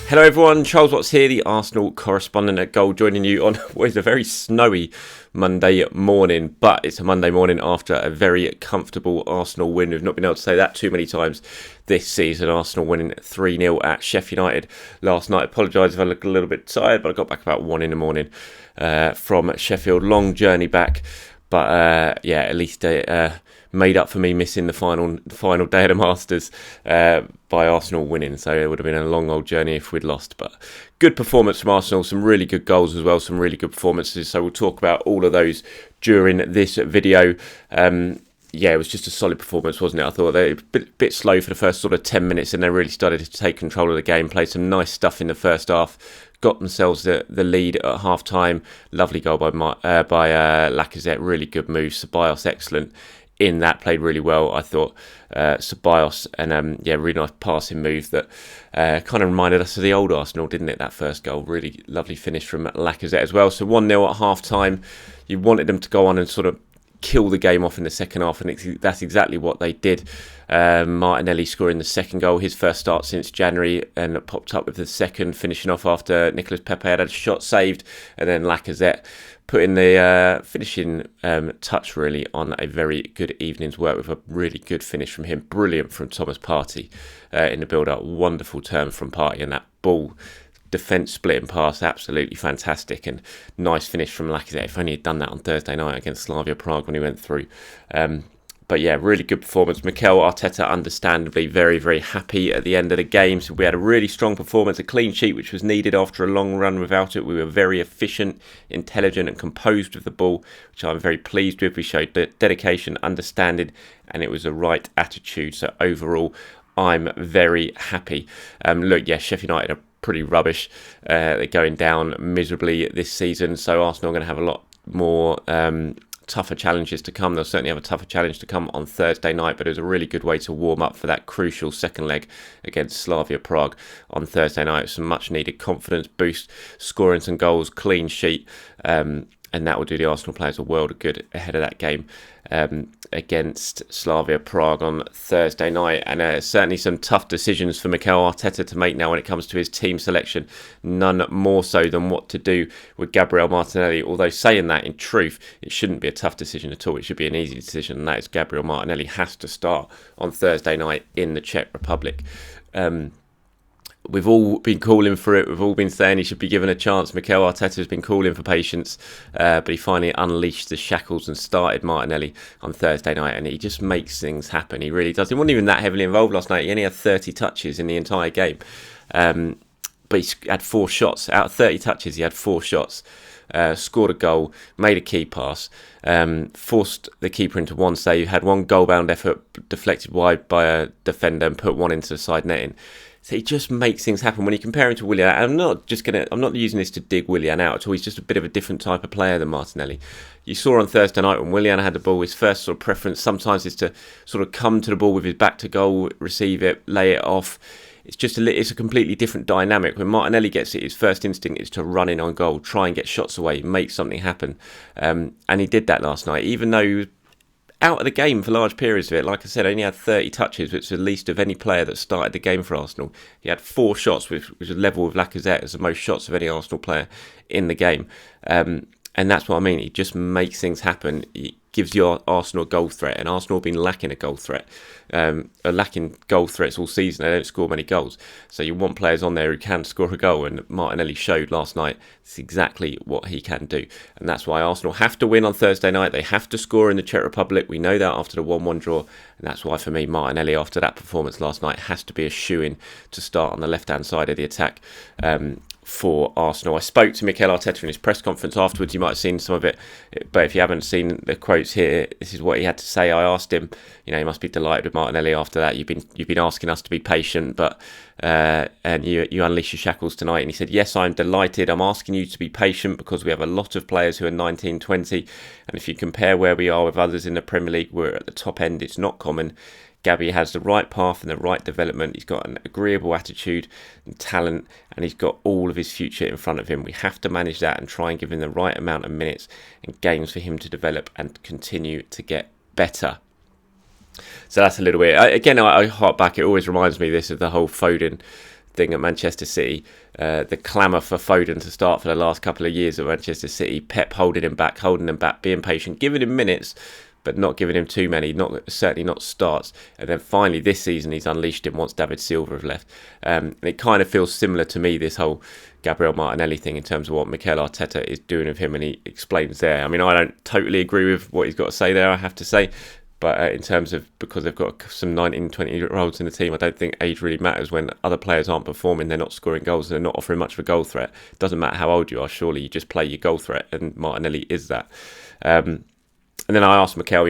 Hello everyone, Charles Watts here, the Arsenal correspondent at Goal, joining you on what is a very snowy Monday morning, but it's a Monday morning after a very comfortable Arsenal win. We've not been able to say that too many times this season. Arsenal winning 3-0 at Sheffield United last night. Apologise if I look a little bit tired, but I got back about 1 in the morning from Sheffield. Long journey back, but at least made up for me missing the final day of the Masters by Arsenal winning. So it would have been a long old journey if we'd lost. But good performance from Arsenal, some really good goals as well, some really good performances. So we'll talk about all of those during this video. It was just a solid performance, wasn't it? I thought they were a bit slow for the first sort of 10 minutes and they really started to take control of the game, played some nice stuff in the first half, got themselves the lead at half-time. Lovely goal by Lacazette, really good move. Ceballos, excellent in that, played really well, I thought. Ceballos, and really nice passing move that kind of reminded us of the old Arsenal, didn't it? That first goal, really lovely finish from Lacazette as well. So 1-0 at half-time. You wanted them to go on and sort of kill the game off in the second half, and that's exactly what they did. Martinelli scoring the second goal, his first start since January, and it popped up with the second, finishing off after Nicolas Pepe had a shot saved, and then Lacazette putting the finishing touch really on a very good evening's work with a really good finish from him. Brilliant from Thomas Partey in the build-up. Wonderful turn from Partey, and that ball defence splitting pass, absolutely fantastic, and nice finish from Lacazette. If only he'd done that on Thursday night against Slavia Prague when he went through. But yeah, really good performance. Mikel Arteta, understandably, very, very happy at the end of the game. So we had a really strong performance, a clean sheet, which was needed after a long run without it. We were very efficient, intelligent and composed with the ball, which I'm very pleased with. We showed dedication, understanding, and it was the right attitude. So overall, I'm very happy. Sheffield United are pretty rubbish. They're going down miserably this season. So Arsenal are going to have a lot more tougher challenges to come. They'll certainly have a tougher challenge to come on Thursday night, but it was a really good way to warm up for that crucial second leg against Slavia Prague on Thursday night. Some much needed confidence boost, scoring some goals, clean sheet, and that will do the Arsenal players a world of good ahead of that game against Slavia Prague on Thursday night. And certainly some tough decisions for Mikel Arteta to make now when it comes to his team selection. None more so than what to do with Gabriel Martinelli. Although saying that, in truth, it shouldn't be a tough decision at all. It should be an easy decision, and that is Gabriel Martinelli has to start on Thursday night in the Czech Republic. We've all been calling for it. We've all been saying he should be given a chance. Mikel Arteta has been calling for patience, but he finally unleashed the shackles and started Martinelli on Thursday night, and he just makes things happen. He really does. He wasn't even that heavily involved last night. He only had 30 touches in the entire game, but he had 4 shots. Out of 30 touches, he had 4 shots. Scored a goal, made a key pass, forced the keeper into one save, had one goal-bound effort deflected wide by a defender and put one into the side netting. So he just makes things happen. When you compare him to Willian, I'm not using this to dig Willian out at all. He's just a bit of a different type of player than Martinelli. You saw on Thursday night when Willian had the ball, his first sort of preference sometimes is to sort of come to the ball with his back to goal, receive it, lay it off. It's a completely different dynamic. When Martinelli gets it, his first instinct is to run in on goal, try and get shots away, make something happen. And he did that last night, even though he was out of the game for large periods of it. Like I said, only had 30 touches, which is the least of any player that started the game for Arsenal. He had 4 shots, which was level with Lacazette as the most shots of any Arsenal player in the game. And that's what I mean. He just makes things happen. He gives you Arsenal a goal threat, and Arsenal have been lacking a goal threat. Are lacking goal threats all season. They don't score many goals. So you want players on there who can score a goal, and Martinelli showed last night it's exactly what he can do. And that's why Arsenal have to win on Thursday night. They have to score in the Czech Republic. We know that after the 1-1 draw. And that's why, for me, Martinelli, after that performance last night, has to be a shoo-in to start on the left-hand side of the attack for Arsenal. I spoke to Mikel Arteta in his press conference afterwards. You might have seen some of it, but if you haven't seen the quotes here, this is what he had to say. I asked him, he must be delighted with Martinelli after that. You've been asking us to be patient, but and you unleash your shackles tonight. And he said, yes, I'm delighted. I'm asking you to be patient because we have a lot of players who are 19, 20, and if you compare where we are with others in the Premier League, we're at the top end. It's not common. Gabby has the right path and the right development. He's got an agreeable attitude and talent, and he's got all of his future in front of him. We have to manage that and try and give him the right amount of minutes and games for him to develop and continue to get better. So that's a little bit. Again, I hark back. It always reminds me of the whole Foden thing at Manchester City, the clamour for Foden to start for the last couple of years at Manchester City, Pep holding him back, being patient, giving him minutes, but not giving him too many, certainly not starts. And then finally this season he's unleashed him once David Silva have left. And it kind of feels similar to me, this whole Gabriel Martinelli thing, in terms of what Mikel Arteta is doing with him, and he explains there. I mean, I don't totally agree with what he's got to say there, I have to say. But in terms of, because they've got some 19, 20-year-olds in the team, I don't think age really matters when other players aren't performing, they're not scoring goals, they're not offering much of a goal threat. It doesn't matter how old you are, surely you just play your goal threat, and Martinelli is that. And then I asked Mikel,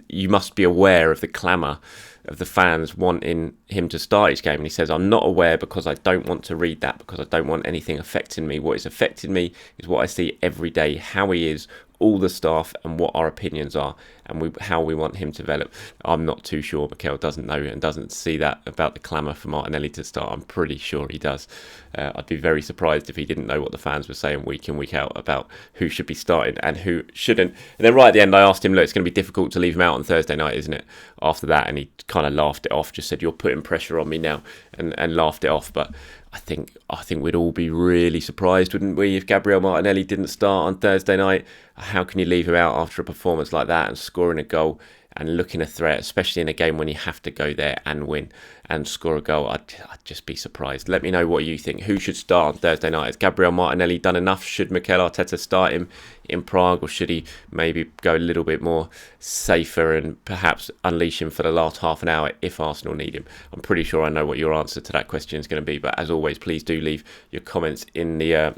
you must be aware of the clamour of the fans wanting him to start each game. And he says, I'm not aware because I don't want to read that, because I don't want anything affecting me. What is affecting me is what I see every day, how he is, all the staff, and what our opinions are, and how we want him to develop. I'm not too sure Mikel doesn't know and doesn't see that about the clamour for Martinelli to start. I'm pretty sure he does. I'd be very surprised if he didn't know what the fans were saying week in, week out about who should be starting and who shouldn't. And then right at the end I asked him, look, it's going to be difficult to leave him out on Thursday night, isn't it? After that, and he kind of laughed it off, just said, you're putting pressure on me now, and laughed it off. But I think we'd all be really surprised, wouldn't we, if Gabriel Martinelli didn't start on Thursday night. How can you leave him out after a performance like that and scoring a goal and looking a threat, especially in a game when you have to go there and win and score a goal? I'd just be surprised. Let me know what you think. Who should start on Thursday night? Has Gabriel Martinelli done enough? Should Mikel Arteta start him in Prague, or should he maybe go a little bit more safer and perhaps unleash him for the last half an hour if Arsenal need him? I'm pretty sure I know what your answer to that question is going to be, but as always, please do leave your comments in the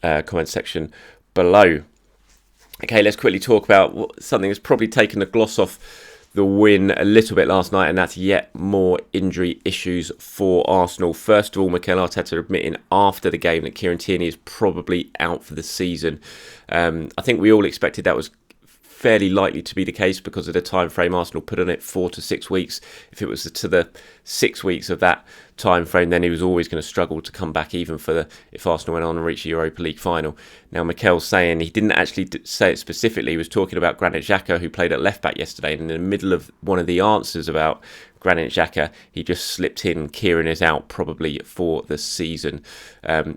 comment section below. Okay, let's quickly talk about something that's probably taken the gloss off the win a little bit last night, and that's yet more injury issues for Arsenal. First of all, Mikel Arteta admitting after the game that Kieran Tierney is probably out for the season. I think we all expected that was fairly likely to be the case because of the time frame Arsenal put on it, 4 to 6 weeks. If it was to the 6 weeks of that time frame, then he was always going to struggle to come back, even for if Arsenal went on and reached the Europa League final. Now Mikel's saying, he didn't actually say it specifically, he was talking about Granit Xhaka, who played at left back yesterday, and in the middle of one of the answers about Granit Xhaka, he just slipped in, Kieran is out probably for the season.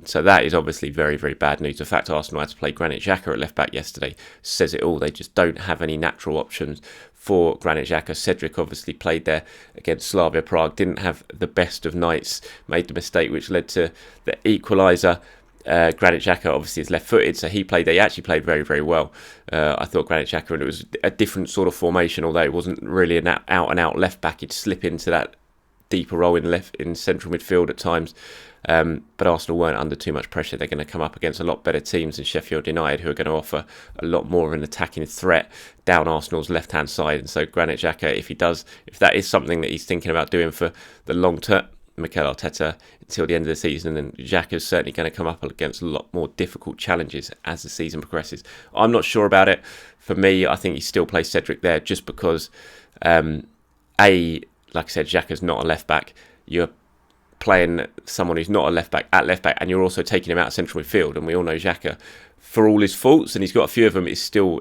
So that is obviously very, very bad news. The fact Arsenal had to play Granit Xhaka at left back yesterday says it all. They just don't have any natural options for Granit Xhaka. Cedric obviously played there against Slavia Prague, didn't have the best of nights, made the mistake which led to the equaliser. Granit Xhaka obviously is left-footed, so he actually played very, very well. I thought Granit Xhaka, and it was a different sort of formation, although it wasn't really an out-and-out left-back. He'd slip into that deeper role in central midfield at times. But Arsenal weren't under too much pressure. They're going to come up against a lot better teams than Sheffield United, who are going to offer a lot more of an attacking threat down Arsenal's left-hand side. And so Granit Xhaka, if that is something that he's thinking about doing for the long term, Mikel Arteta, until the end of the season, and Xhaka is certainly going to come up against a lot more difficult challenges as the season progresses. I'm not sure about it. For me, I think he still plays Cedric there just because, like I said, Xhaka's not a left-back. You're playing someone who's not a left-back at left-back, and you're also taking him out of central midfield, and we all know Xhaka, for all his faults, and he's got a few of them, is still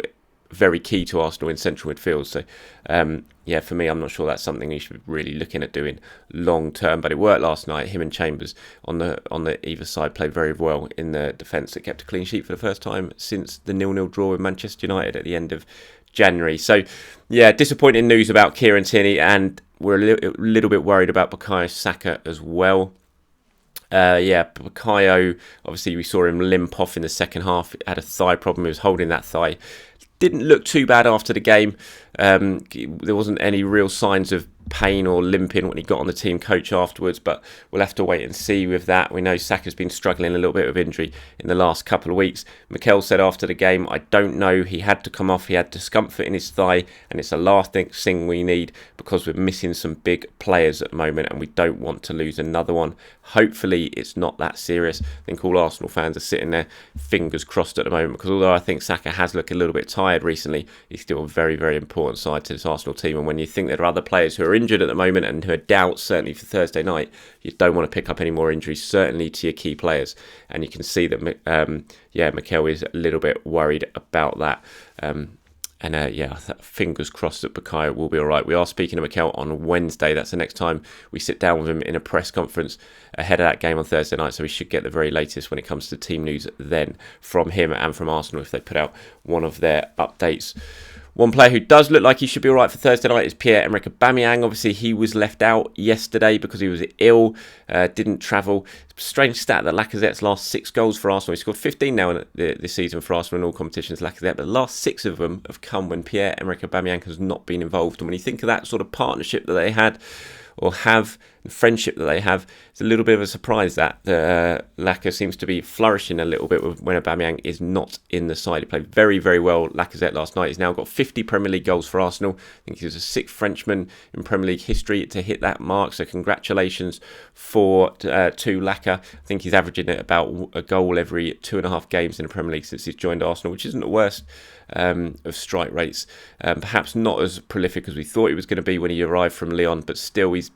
very key to Arsenal in central midfield. So for me, I'm not sure that's something he should be really looking at doing long term, but it worked last night. Him and Chambers on the either side played very well in the defence. It kept a clean sheet for the first time since the 0-0 draw with Manchester United at the end of January. So disappointing news about Kieran Tierney, and we're a little bit worried about Bukayo Saka as well. Bukayo, obviously we saw him limp off in the second half. Had a thigh problem. He was holding that thigh. Didn't look too bad after the game. There wasn't any real signs of pain or limping when he got on the team coach afterwards, but we'll have to wait and see with that. We know Saka's been struggling a little bit with injury in the last couple of weeks. Mikel said after the game, I don't know, he had to come off, he had discomfort in his thigh, and it's the last thing we need because we're missing some big players at the moment and we don't want to lose another one. Hopefully it's not that serious. I think all Arsenal fans are sitting there fingers crossed at the moment, because although I think Saka has looked a little bit tired recently, he's still a very, very important side to this Arsenal team, and when you think there are other players who are injured at the moment and who are doubts certainly for Thursday night, you don't want to pick up any more injuries, certainly to your key players, and you can see that Mikel is a little bit worried about that. And fingers crossed that Bukayo will be all right. We are speaking to Mikel on Wednesday. That's the next time we sit down with him in a press conference ahead of that game on Thursday night. So we should get the very latest when it comes to team news then from him and from Arsenal if they put out one of their updates. One player who does look like he should be all right for Thursday night is Pierre-Emerick Aubameyang. Obviously, he was left out yesterday because he was ill, didn't travel. Strange stat that Lacazette's last 6 goals for Arsenal, he scored 15 now this season for Arsenal in all competitions, Lacazette, but the last 6 of them have come when Pierre-Emerick Aubameyang has not been involved. And when you think of that sort of partnership that they had, or have, the friendship that they have, it's a little bit of a surprise that Laka seems to be flourishing a little bit when Aubameyang is not in the side. He played very, very well, Lacazette, last night. He's now got 50 Premier League goals for Arsenal. I think he was the 6th Frenchman in Premier League history to hit that mark, so congratulations to Laka. I think he's averaging at about a goal every 2.5 games in the Premier League since he's joined Arsenal, which isn't the worst of strike rates. Perhaps not as prolific as we thought he was going to be when he arrived from Lyon, but still he's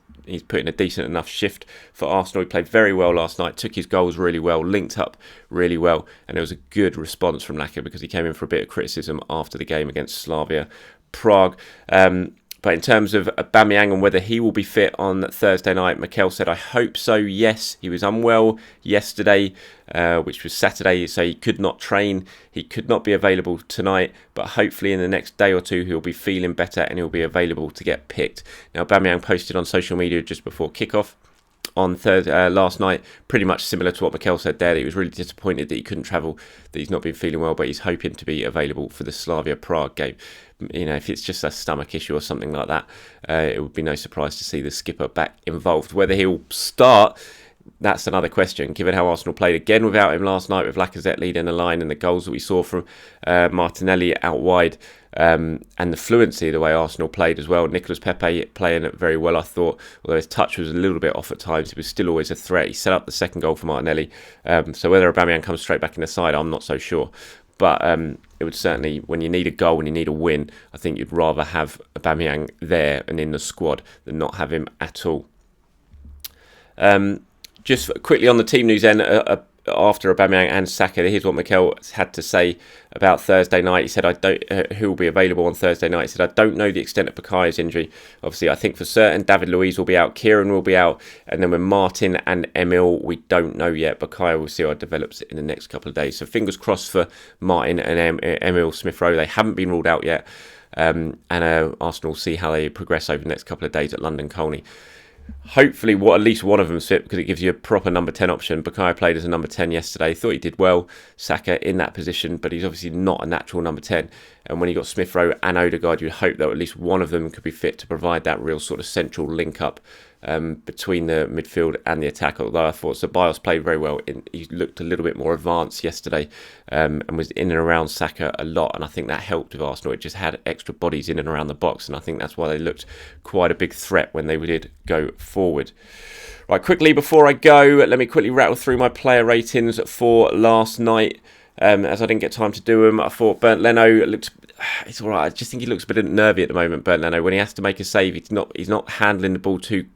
put in a decent enough shift for Arsenal. He played very well last night, took his goals really well, linked up really well, and it was a good response from Laka because he came in for a bit of criticism after the game against Slavia Prague. But in terms of Aubameyang and whether he will be fit on Thursday night, Mikel said, I hope so, yes. He was unwell yesterday, which was Saturday, so he could not train. He could not be available tonight, but hopefully in the next day or two he'll be feeling better and he'll be available to get picked. Now, Aubameyang posted on social media just before kickoff on last night, pretty much similar to what Mikel said there. He was really disappointed that he couldn't travel, that he's not been feeling well, but he's hoping to be available for the Slavia Prague game. You know, if it's just a stomach issue or something like that, it would be no surprise to see the skipper back involved. Whether he'll start, that's another question, given how Arsenal played again without him last night, with Lacazette leading the line and the goals that we saw from Martinelli out wide, and the fluency, the way Arsenal played as well. Nicolas Pepe playing it very well, I thought, although his touch was a little bit off at times, he was still always a threat. He set up the second goal for Martinelli, so whether Aubameyang comes straight back in the side, I'm not so sure. But it would certainly, when you need a goal, when you need a win, I think you'd rather have Aubameyang there and in the squad than not have him at all. Just quickly on the team news then, after Aubameyang and Saka, here's what Mikel had to say about Thursday night. He said, who will be available on Thursday night? He said, I don't know the extent of Bukayo's injury. Obviously, I think for certain David Luiz will be out, Kieran will be out, and then with Martin and Emil, we don't know yet. Bukayo, will see how it develops in the next couple of days. So fingers crossed for Martin and Emil Smith-Rowe. They haven't been ruled out yet, and Arsenal will see how they progress over the next couple of days at London Colney. Hopefully at least one of them's fit, because it gives you a proper number 10 option. Bukayo played as a number 10 yesterday. Thought he did well, Saka, in that position, but he's obviously not a natural number 10. And when you got Smith-Rowe and Odegaard, you'd hope that at least one of them could be fit to provide that real sort of central link-up between the midfield and the attack. Although I thought Ceballos played very well. He looked a little bit more advanced yesterday, and was in and around Saka a lot, and I think that helped with Arsenal. It just had extra bodies in and around the box, and I think that's why they looked quite a big threat when they did go forward. Right, quickly before I go, let me quickly rattle through my player ratings for last night. As I didn't get time to do them, I thought Bernd Leno looked... It's all right. I just think he looks a bit nervy at the moment, Bernd Leno. When he has to make a save, he's not handling the ball too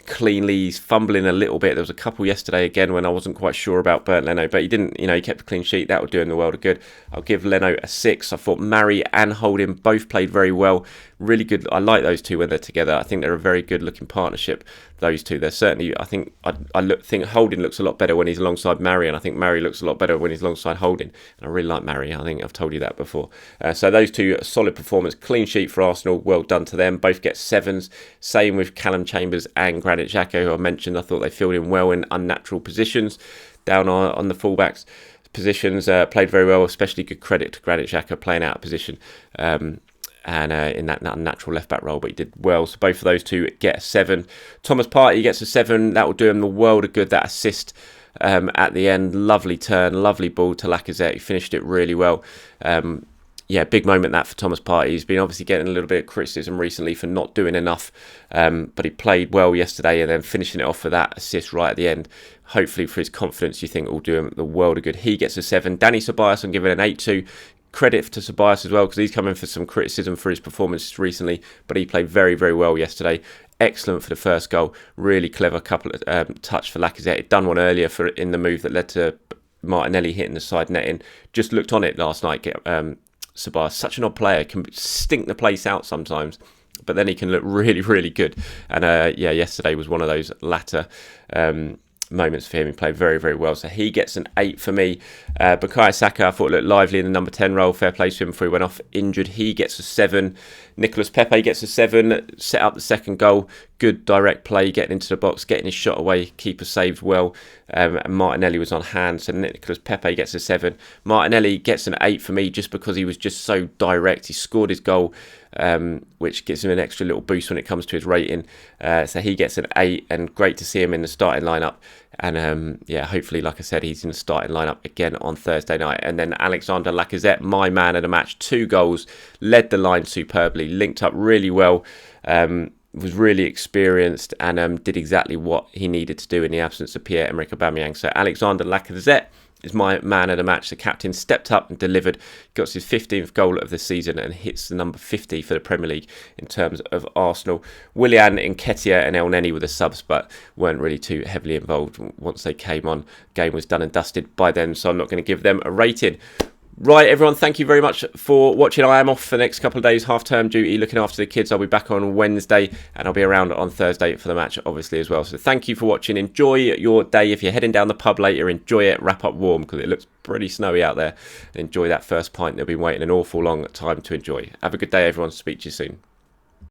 cleanly. He's fumbling a little bit. There was a couple yesterday again when I wasn't quite sure about Bernd Leno, but he didn't, he kept a clean sheet. That would do him the world of good. I'll give Leno a 6. I thought Mari and Holding both played very well. Really good. I like those two when they're together. I think they're a very good looking partnership, those two. They're certainly, I think Holding looks a lot better when he's alongside Mari, and I think Mari looks a lot better when he's alongside Holding. And I really like Mari. I think I've told you that before. So those two, solid performance. Clean sheet for Arsenal. Well done to them. Both get 7s. Same with Callum Chambers and Granit Xhaka, who I mentioned. I thought they filled in well in unnatural positions down on the fullbacks positions. Played very well, especially good credit to Granit Xhaka playing out of position. And in that unnatural left-back role, but he did well. So both of those two get a 7. Thomas Partey gets a 7. That will do him the world of good, that assist at the end. Lovely turn, lovely ball to Lacazette. He finished it really well. Big moment that for Thomas Partey. He's been obviously getting a little bit of criticism recently for not doing enough, but he played well yesterday, and then finishing it off for that assist right at the end. Hopefully for his confidence, you think it will do him the world of good. He gets a 7. Danny Ceballos, I'm giving an 8 to. Credit to Ceballos as well, because he's coming for some criticism for his performance recently, but he played very, very well yesterday. Excellent for the first goal. Really clever couple of touch for Lacazette. He'd done one earlier in the move that led to Martinelli hitting the side netting. Just looked on it last night. Sabah. Such an odd player, can stink the place out sometimes, but then he can look really, really good. And yesterday was one of those latter moments for him. He played very, very well. So he gets an 8 for me. Bukayo Saka, I thought looked lively in the number 10 role. Fair play to him before he went off injured. He gets a 7. Nicolas Pepe gets a 7. Set up the second goal. Good direct play, getting into the box, getting his shot away. Keeper saved well. And Martinelli was on hand. So Nicolas Pepe gets a 7. Martinelli gets an 8 for me just because he was just so direct. He scored his goal, which gives him an extra little boost when it comes to his rating. So he gets an 8, and great to see him in the starting lineup. And hopefully, like I said, he's in the starting lineup again on Thursday night. And then Alexander Lacazette, my man of the match, 2 goals, led the line superbly, linked up really well, was really experienced, and did exactly what he needed to do in the absence of Pierre-Emerick Aubameyang. So Alexander Lacazette is my man of the match. The captain stepped up and delivered, got his 15th goal of the season, and hits the number 50 for the Premier League in terms of Arsenal. Willian, Nketiah and El Neni were the subs, but weren't really too heavily involved once they came on. Game was done and dusted by then, so I'm not going to give them a rating. Right, everyone, thank you very much for watching. I am off for the next couple of days, half-term duty, looking after the kids. I'll be back on Wednesday, and I'll be around on Thursday for the match, obviously, as well. So thank you for watching. Enjoy your day. If you're heading down the pub later, enjoy it. Wrap up warm, because it looks pretty snowy out there. Enjoy that first pint. They'll be waiting an awful long time to enjoy. Have a good day, everyone. Speak to you soon.